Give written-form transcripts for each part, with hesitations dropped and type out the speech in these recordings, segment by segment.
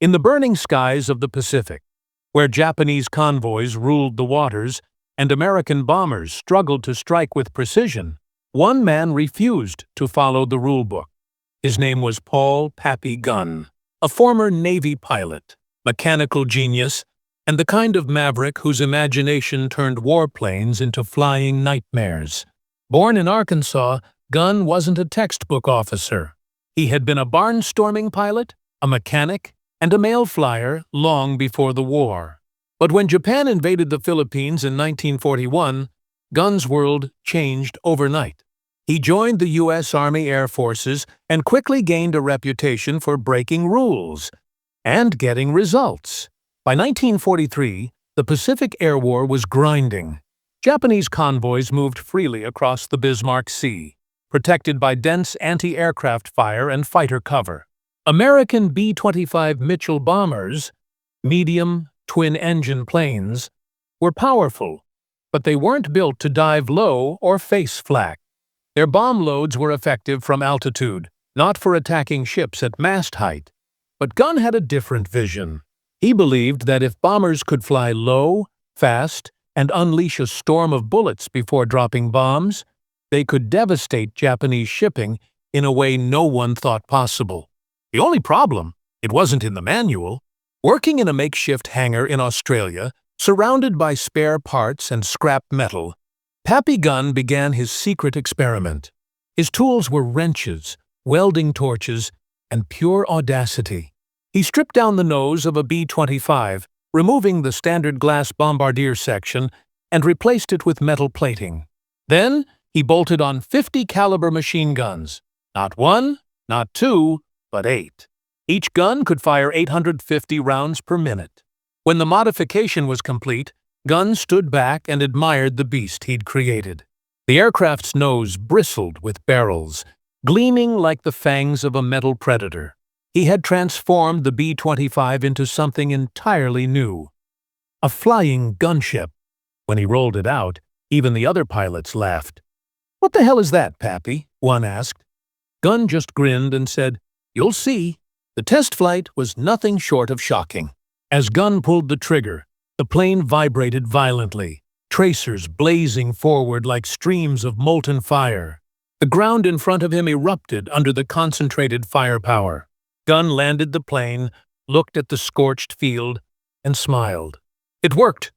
In the burning skies of the Pacific, where Japanese convoys ruled the waters and American bombers struggled to strike with precision, one man refused to follow the rulebook. His name was Pappy Gunn, a former Navy pilot, mechanical genius, and the kind of maverick whose imagination turned warplanes into flying nightmares. Born in Arkansas, Gunn wasn't a textbook officer. He had been a barnstorming pilot, a mechanic, and a mail flyer long before the war. But when Japan invaded the Philippines in 1941, Gunn's world changed overnight. He joined the U.S. Army Air Forces and quickly gained a reputation for breaking rules and getting results. By 1943, the Pacific Air War was grinding. Japanese convoys moved freely across the Bismarck Sea, protected by dense anti-aircraft fire and fighter cover. American B-25 Mitchell bombers, medium, twin-engine planes, were powerful, but they weren't built to dive low or face flak. Their bomb loads were effective from altitude, not for attacking ships at mast height. But Gunn had a different vision. He believed that if bombers could fly low, fast, and unleash a storm of bullets before dropping bombs, they could devastate Japanese shipping in a way no one thought possible. The only problem, it wasn't in the manual. Working in a makeshift hangar in Australia, surrounded by spare parts and scrap metal, Pappy Gunn began his secret experiment. His tools were wrenches, welding torches, and pure audacity. He stripped down the nose of a B-25, removing the standard glass bombardier section, and replaced it with metal plating. Then, he bolted on 50-caliber machine guns. Not one, not two, but 8. Each gun could fire 850 rounds per minute. When the modification was complete, Gunn stood back and admired the beast he'd created. The aircraft's nose bristled with barrels, gleaming like the fangs of a metal predator. He had transformed the B-25 into something entirely new. A flying gunship. When he rolled it out, even the other pilots laughed. "What the hell is that, Pappy?" one asked. Gunn just grinned and said, "You'll see." The test flight was nothing short of shocking. As Gunn pulled the trigger, the plane vibrated violently, tracers blazing forward like streams of molten fire. The ground in front of him erupted under the concentrated firepower. Gunn landed the plane, looked at the scorched field, and smiled. It worked.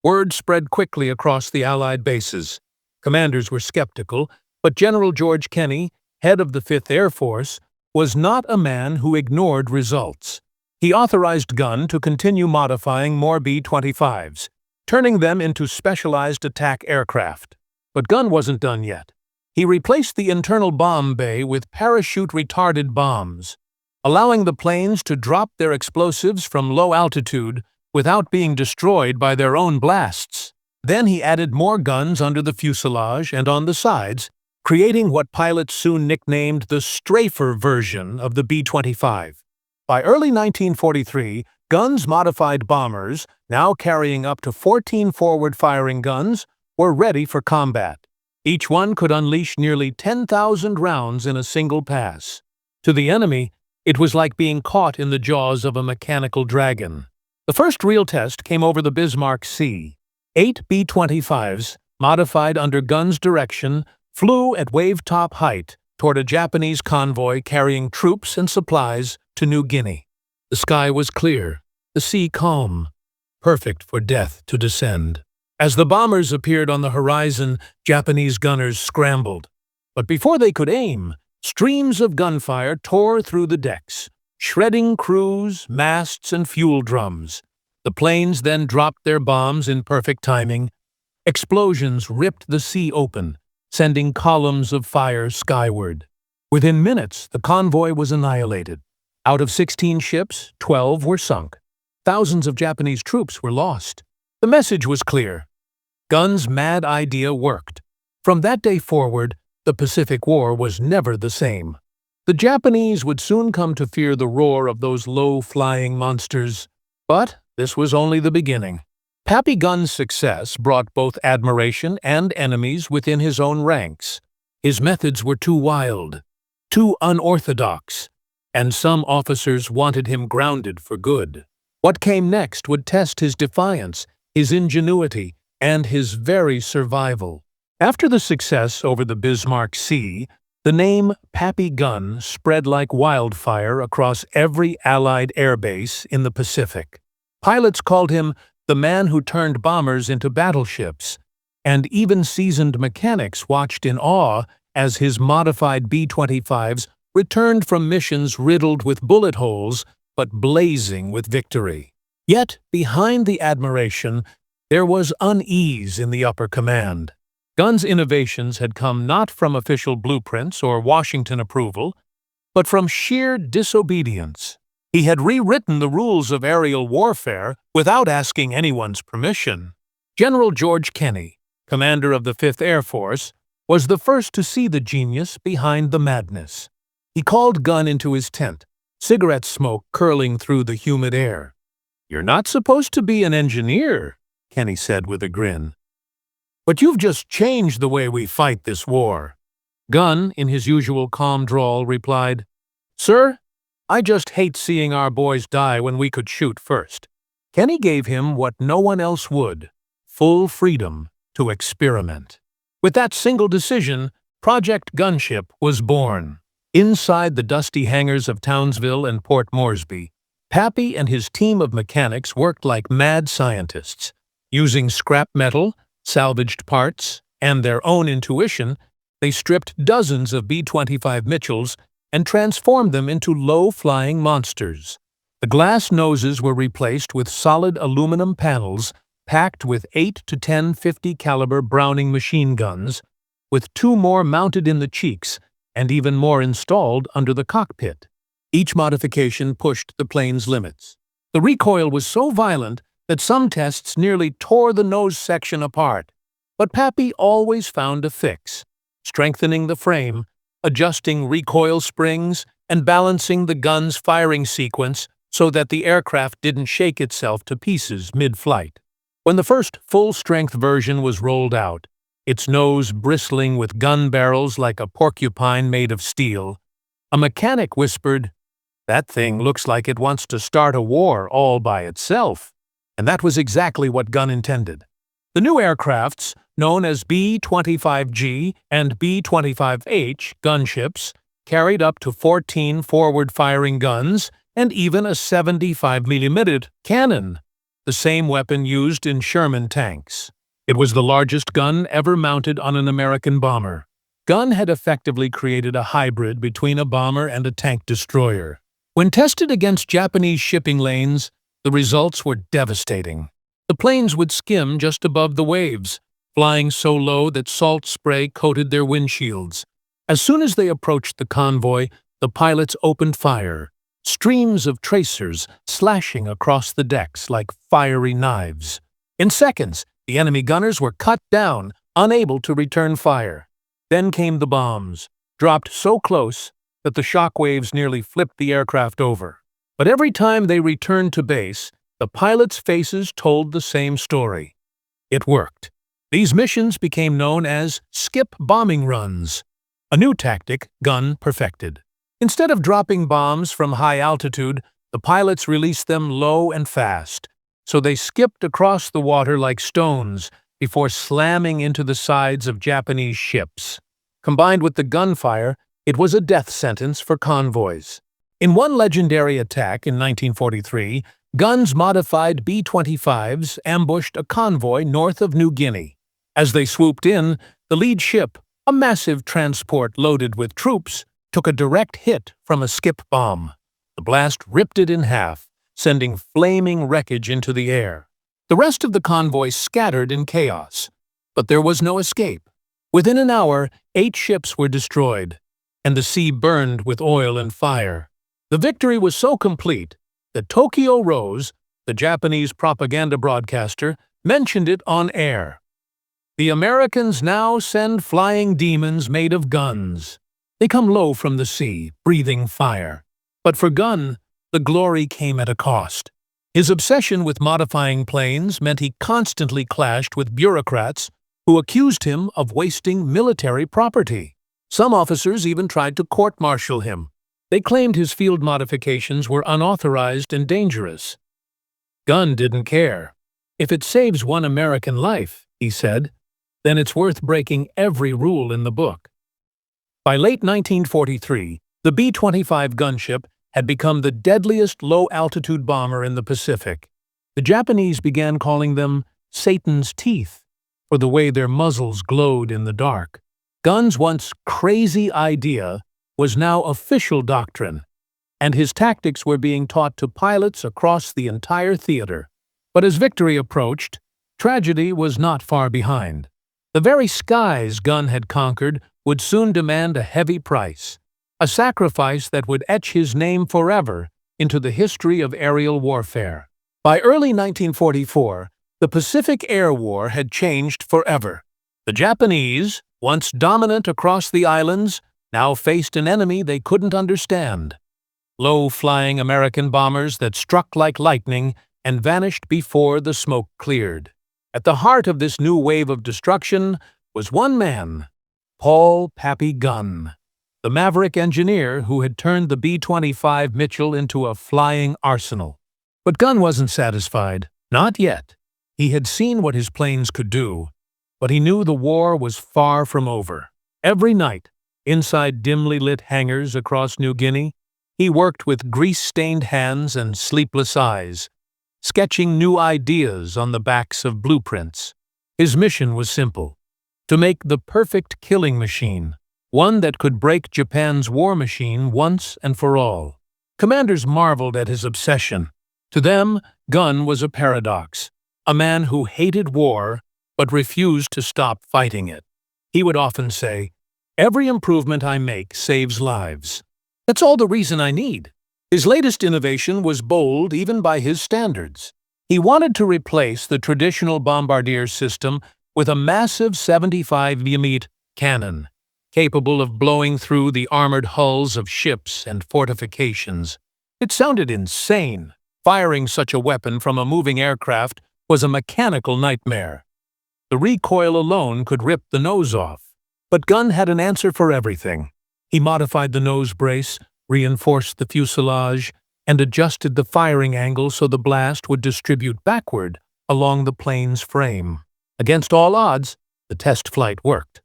Word spread quickly across the Allied bases. Commanders were skeptical, but General George Kenney, head of the 5th Air Force, was not a man who ignored results. He authorized Gunn to continue modifying more B-25s, turning them into specialized attack aircraft. But Gunn wasn't done yet. He replaced the internal bomb bay with parachute-retarded bombs, allowing the planes to drop their explosives from low altitude without being destroyed by their own blasts. Then he added more guns under the fuselage and on the sides, creating what pilots soon nicknamed the strafer version of the B-25. By early 1943, Gunn's modified bombers, now carrying up to 14 forward-firing guns, were ready for combat. Each one could unleash nearly 10,000 rounds in a single pass. To the enemy, it was like being caught in the jaws of a mechanical dragon. The first real test came over the Bismarck Sea. 8 B-25s, modified under Gunn's direction, flew at wave-top height toward a Japanese convoy carrying troops and supplies to New Guinea. The sky was clear, the sea calm, perfect for death to descend. As the bombers appeared on the horizon, Japanese gunners scrambled. But before they could aim, streams of gunfire tore through the decks, shredding crews, masts, and fuel drums. The planes then dropped their bombs in perfect timing. Explosions ripped the sea open, sending columns of fire skyward. Within minutes, the convoy was annihilated. Out of 16 ships, 12 were sunk. Thousands of Japanese troops were lost. The message was clear. Gunn's mad idea worked. From that day forward, the Pacific War was never the same. The Japanese would soon come to fear the roar of those low-flying monsters. But this was only the beginning. Pappy Gunn's success brought both admiration and enemies within his own ranks. His methods were too wild, too unorthodox, and some officers wanted him grounded for good. What came next would test his defiance, his ingenuity, and his very survival. After the success over the Bismarck Sea, the name Pappy Gunn spread like wildfire across every Allied airbase in the Pacific. Pilots called him the man who turned bombers into battleships, and even seasoned mechanics watched in awe as his modified B-25s returned from missions riddled with bullet holes but blazing with victory. Yet, behind the admiration, there was unease in the upper command. Gunn's innovations had come not from official blueprints or Washington approval, but from sheer disobedience. He had rewritten the rules of aerial warfare without asking anyone's permission. General George Kenney, commander of the 5th Air Force, was the first to see the genius behind the madness. He called Gunn into his tent, cigarette smoke curling through the humid air. "You're not supposed to be an engineer," Kenney said with a grin. "But you've just changed the way we fight this war." Gunn, in his usual calm drawl, replied, "Sir, I just hate seeing our boys die when we could shoot first." Kenney gave him what no one else would: full freedom to experiment. With that single decision, Project Gunship was born. Inside the dusty hangars of Townsville and Port Moresby, Pappy and his team of mechanics worked like mad scientists. Using scrap metal, salvaged parts, and their own intuition, they stripped dozens of B-25 Mitchells and transformed them into low-flying monsters. The glass noses were replaced with solid aluminum panels packed with 8 to 10 .50-caliber Browning machine guns, with 2 more mounted in the cheeks and even more installed under the cockpit. Each modification pushed the plane's limits. The recoil was so violent that some tests nearly tore the nose section apart. But Pappy always found a fix, strengthening the frame, adjusting recoil springs, and balancing the gun's firing sequence so that the aircraft didn't shake itself to pieces mid-flight. When the first full-strength version was rolled out, its nose bristling with gun barrels like a porcupine made of steel, a mechanic whispered, "That thing looks like it wants to start a war all by itself." And that was exactly what Gunn intended. The new aircrafts, known as B-25G and B-25H gunships, carried up to 14 forward-firing guns and even a 75mm cannon, the same weapon used in Sherman tanks. It was the largest gun ever mounted on an American bomber. Gunn had effectively created a hybrid between a bomber and a tank destroyer. When tested against Japanese shipping lanes, the results were devastating. The planes would skim just above the waves, flying so low that salt spray coated their windshields. As soon as they approached the convoy, the pilots opened fire, streams of tracers slashing across the decks like fiery knives. In seconds, the enemy gunners were cut down, unable to return fire. Then came the bombs, dropped so close that the shock waves nearly flipped the aircraft over. But every time they returned to base, the pilots' faces told the same story. It worked. These missions became known as skip bombing runs, a new tactic Gunn perfected. Instead of dropping bombs from high altitude, the pilots released them low and fast, so they skipped across the water like stones before slamming into the sides of Japanese ships. Combined with the gunfire, it was a death sentence for convoys. In one legendary attack in 1943, Gunn's modified B-25s ambushed a convoy north of New Guinea. As they swooped in, the lead ship, a massive transport loaded with troops, took a direct hit from a skip bomb. The blast ripped it in half, sending flaming wreckage into the air. The rest of the convoy scattered in chaos, but there was no escape. Within an hour, 8 ships were destroyed, and the sea burned with oil and fire. The victory was so complete that Tokyo Rose, the Japanese propaganda broadcaster, mentioned it on air. "The Americans now send flying demons made of guns. They come low from the sea, breathing fire." But for Gunn, the glory came at a cost. His obsession with modifying planes meant he constantly clashed with bureaucrats who accused him of wasting military property. Some officers even tried to court-martial him. They claimed his field modifications were unauthorized and dangerous. Gunn didn't care. "If it saves one American life," he said, "then it's worth breaking every rule in the book." By late 1943, the B-25 gunship had become the deadliest low-altitude bomber in the Pacific. The Japanese began calling them Satan's teeth for the way their muzzles glowed in the dark. Gunn's once crazy idea was now official doctrine, and his tactics were being taught to pilots across the entire theater. But as victory approached, tragedy was not far behind. The very skies Gunn had conquered would soon demand a heavy price, a sacrifice that would etch his name forever into the history of aerial warfare. By early 1944, the Pacific Air War had changed forever. The Japanese, once dominant across the islands, now faced an enemy they couldn't understand. Low-flying American bombers that struck like lightning and vanished before the smoke cleared. At the heart of this new wave of destruction was one man, Pappy Gunn, the maverick engineer who had turned the B-25 Mitchell into a flying arsenal. But Gunn wasn't satisfied. Not yet. He had seen what his planes could do, but he knew the war was far from over. Every night, inside dimly lit hangars across New Guinea, he worked with grease-stained hands and sleepless eyes, sketching new ideas on the backs of blueprints. His mission was simple: to make the perfect killing machine, one that could break Japan's war machine once and for all. Commanders marveled at his obsession. To them, Gunn was a paradox, a man who hated war but refused to stop fighting it. He would often say, "Every improvement I make saves lives. That's all the reason I need." His latest innovation was bold even by his standards. He wanted to replace the traditional bombardier system with a massive 75mm cannon, capable of blowing through the armored hulls of ships and fortifications. It sounded insane. Firing such a weapon from a moving aircraft was a mechanical nightmare. The recoil alone could rip the nose off. But Gunn had an answer for everything. He modified the nose brace, reinforced the fuselage, and adjusted the firing angle so the blast would distribute backward along the plane's frame. Against all odds, the test flight worked.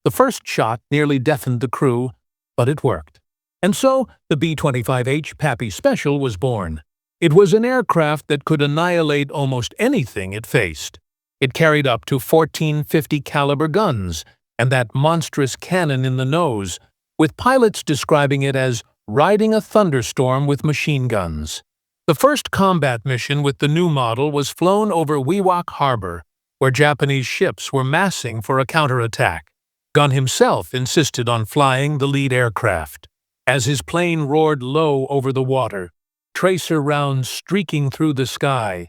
The first shot nearly deafened the crew, but it worked. And so, the B-25H Pappy Special was born. It was an aircraft that could annihilate almost anything it faced. It carried up to 1450 caliber guns and that monstrous cannon in the nose, with pilots describing it as riding a thunderstorm with machine guns. The first combat mission with the new model was flown over Wewak Harbor, where Japanese ships were massing for a counterattack. Gunn himself insisted on flying the lead aircraft. As his plane roared low over the water, tracer rounds streaking through the sky,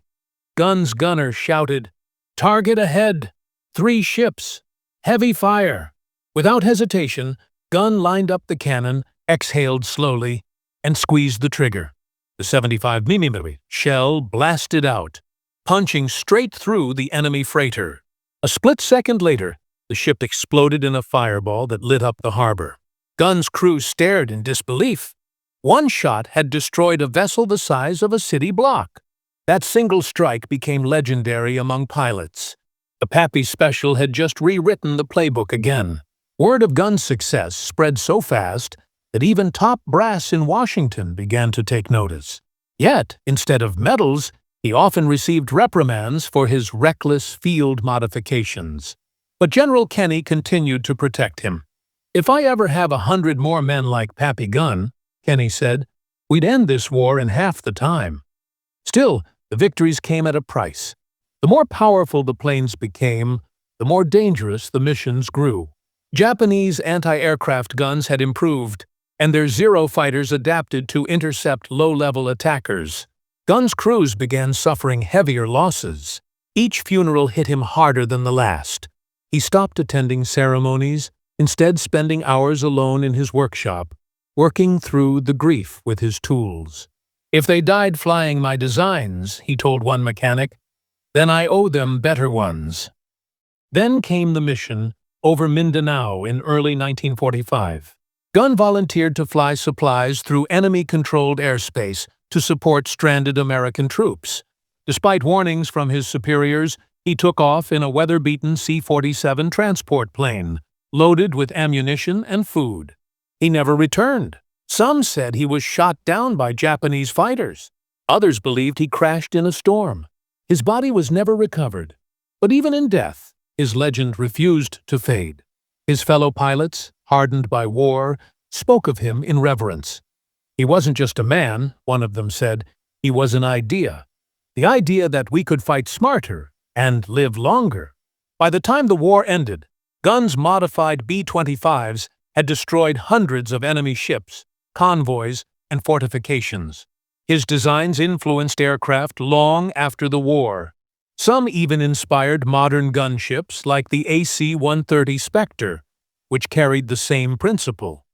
Gunn's gunner shouted, "Target ahead! 3 ships! Heavy fire!" Without hesitation, Gunn lined up the cannon, exhaled slowly, and squeezed the trigger. The 75mm shell blasted out, punching straight through the enemy freighter. A split second later, the ship exploded in a fireball that lit up the harbor. Gunn's crew stared in disbelief. One shot had destroyed a vessel the size of a city block. That single strike became legendary among pilots. The Pappy Special had just rewritten the playbook again. Word of Gunn's success spread so fast that even top brass in Washington began to take notice. Yet, instead of medals, he often received reprimands for his reckless field modifications. But General Kenney continued to protect him. "If I ever have 100 more men like Pappy Gunn," Kenney said, "we'd end this war in half the time." Still, the victories came at a price. The more powerful the planes became, the more dangerous the missions grew. Japanese anti-aircraft guns had improved, and their Zero fighters adapted to intercept low-level attackers. Gunn's crews began suffering heavier losses. Each funeral hit him harder than the last. He stopped attending ceremonies, instead spending hours alone in his workshop, working through the grief with his tools. "If they died flying my designs," he told one mechanic, "then I owe them better ones." Then came the mission over Mindanao in early 1945. Gunn volunteered to fly supplies through enemy-controlled airspace to support stranded American troops. Despite warnings from his superiors, he took off in a weather-beaten C-47 transport plane, loaded with ammunition and food. He never returned. Some said he was shot down by Japanese fighters. Others believed he crashed in a storm. His body was never recovered. But even in death, his legend refused to fade. His fellow pilots, hardened by war, spoke of him in reverence. He wasn't just a man, one of them said, he was an idea. The idea that we could fight smarter and live longer. By the time the war ended, Gunn's modified B-25s had destroyed hundreds of enemy ships, convoys, and fortifications. His designs influenced aircraft long after the war. Some even inspired modern gunships like the AC-130 Spectre, which carried the same principle.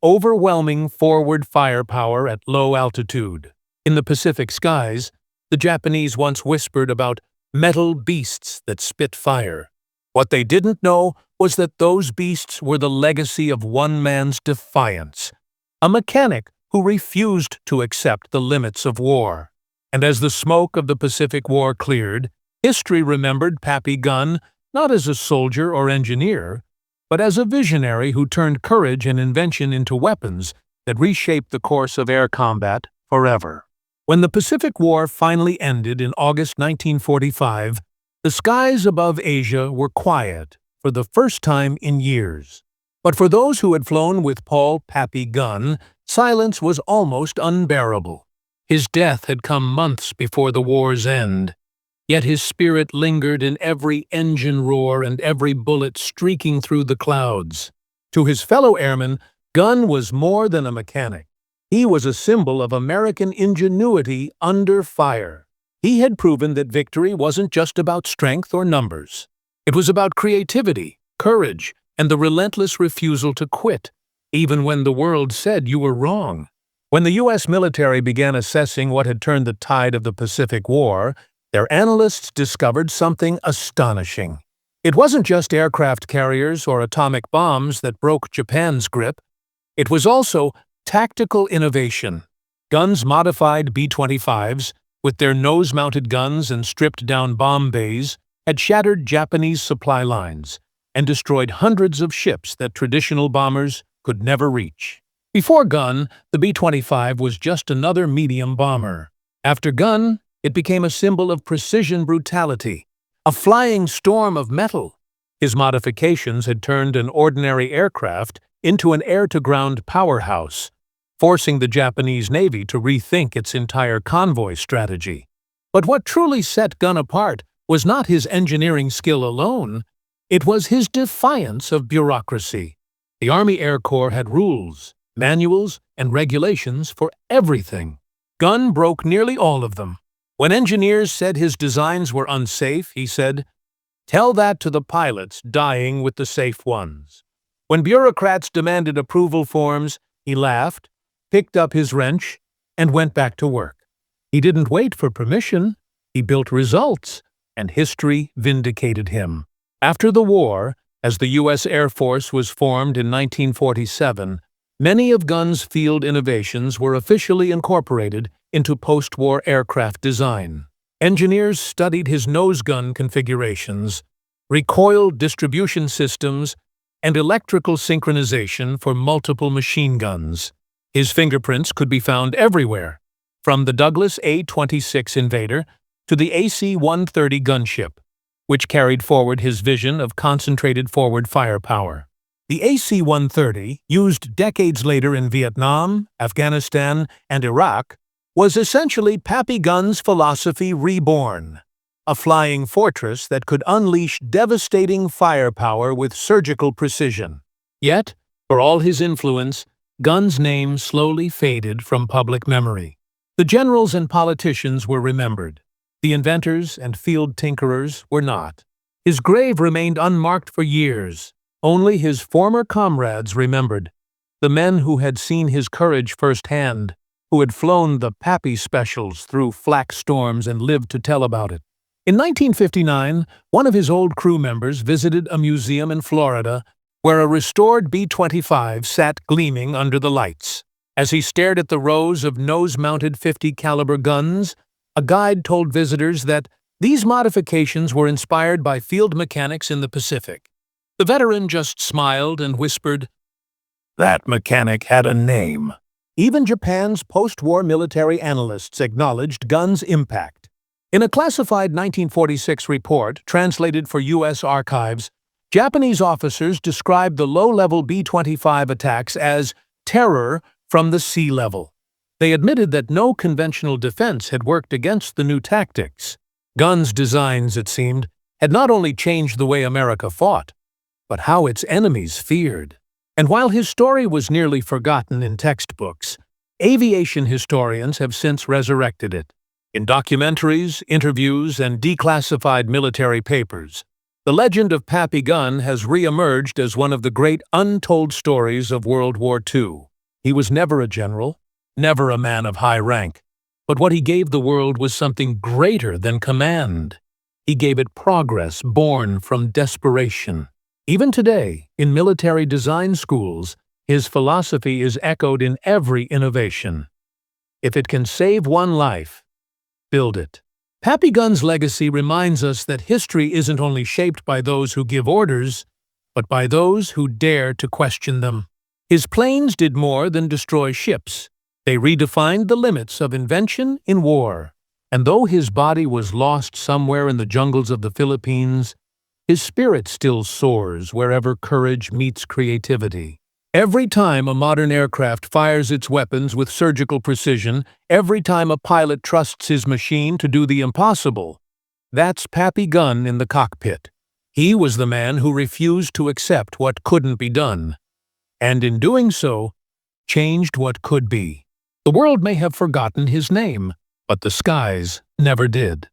Overwhelming forward firepower at low altitude. In the Pacific skies, the Japanese once whispered about metal beasts that spit fire. What they didn't know was that those beasts were the legacy of one man's defiance, a mechanic who refused to accept the limits of war. And as the smoke of the Pacific War cleared, history remembered Pappy Gunn not as a soldier or engineer, but as a visionary who turned courage and invention into weapons that reshaped the course of air combat forever. When the Pacific War finally ended in August 1945, the skies above Asia were quiet for the first time in years. But for those who had flown with Paul Pappy Gunn, silence was almost unbearable. His death had come months before the war's end, yet his spirit lingered in every engine roar and every bullet streaking through the clouds. To his fellow airmen, Gunn was more than a mechanic. He was a symbol of American ingenuity under fire. He had proven that victory wasn't just about strength or numbers. It was about creativity, courage, and the relentless refusal to quit, even when the world said you were wrong. When the U.S. military began assessing what had turned the tide of the Pacific War, their analysts discovered something astonishing. It wasn't just aircraft carriers or atomic bombs that broke Japan's grip. It was also tactical innovation. Gunn's modified B-25s, with their nose-mounted guns and stripped-down bomb bays, had shattered Japanese supply lines and destroyed hundreds of ships that traditional bombers could never reach. Before Gunn, the B-25 was just another medium bomber. After Gunn, it became a symbol of precision brutality, a flying storm of metal. His modifications had turned an ordinary aircraft into an air-to-ground powerhouse, forcing the Japanese Navy to rethink its entire convoy strategy. But what truly set Gunn apart was not his engineering skill alone. It was his defiance of bureaucracy. The Army Air Corps had rules, manuals, and regulations for everything. Gunn broke nearly all of them. When engineers said his designs were unsafe, he said, "Tell that to the pilots dying with the safe ones." When bureaucrats demanded approval forms, he laughed, picked up his wrench, and went back to work. He didn't wait for permission. He built results, and history vindicated him. After the war, as the U.S. Air Force was formed in 1947, many of Gunn's field innovations were officially incorporated into post-war aircraft design. Engineers studied his nose gun configurations, recoil distribution systems, and electrical synchronization for multiple machine guns. His fingerprints could be found everywhere, from the Douglas A-26 Innovator to the AC-130 gunship, which carried forward his vision of concentrated forward firepower. The AC-130, used decades later in Vietnam, Afghanistan, and Iraq, was essentially Pappy Gunn's philosophy reborn, a flying fortress that could unleash devastating firepower with surgical precision. Yet, for all his influence, Gunn's name slowly faded from public memory. The generals and politicians were remembered. The inventors and field tinkerers were not. His grave remained unmarked for years. Only his former comrades remembered, the men who had seen his courage firsthand, who had flown the Pappy specials through flak storms and lived to tell about it. In 1959, one of his old crew members visited a museum in Florida where a restored B-25 sat gleaming under the lights. As he stared at the rows of nose-mounted 50-caliber guns, a guide told visitors that these modifications were inspired by field mechanics in the Pacific. The veteran just smiled and whispered, "That mechanic had a name." Even Japan's post-war military analysts acknowledged Gunn's impact. In a classified 1946 report translated for U.S. archives, Japanese officers described the low-level B-25 attacks as terror from the sea level. They admitted that no conventional defense had worked against the new tactics. Gunn's designs, it seemed, had not only changed the way America fought, but how its enemies feared. And while his story was nearly forgotten in textbooks, aviation historians have since resurrected it. In documentaries, interviews, and declassified military papers, the legend of Pappy Gunn has re-emerged as one of the great untold stories of World War II. He was never a general, never a man of high rank, but what he gave the world was something greater than command. He gave it progress born from desperation. Even today, in military design schools, his philosophy is echoed in every innovation. If it can save one life, build it. Pappy Gunn's legacy reminds us that history isn't only shaped by those who give orders, but by those who dare to question them. His planes did more than destroy ships. They redefined the limits of invention in war. And though his body was lost somewhere in the jungles of the Philippines, his spirit still soars wherever courage meets creativity. Every time a modern aircraft fires its weapons with surgical precision, every time a pilot trusts his machine to do the impossible, that's Pappy Gunn in the cockpit. He was the man who refused to accept what couldn't be done, and in doing so, changed what could be. The world may have forgotten his name, but the skies never did.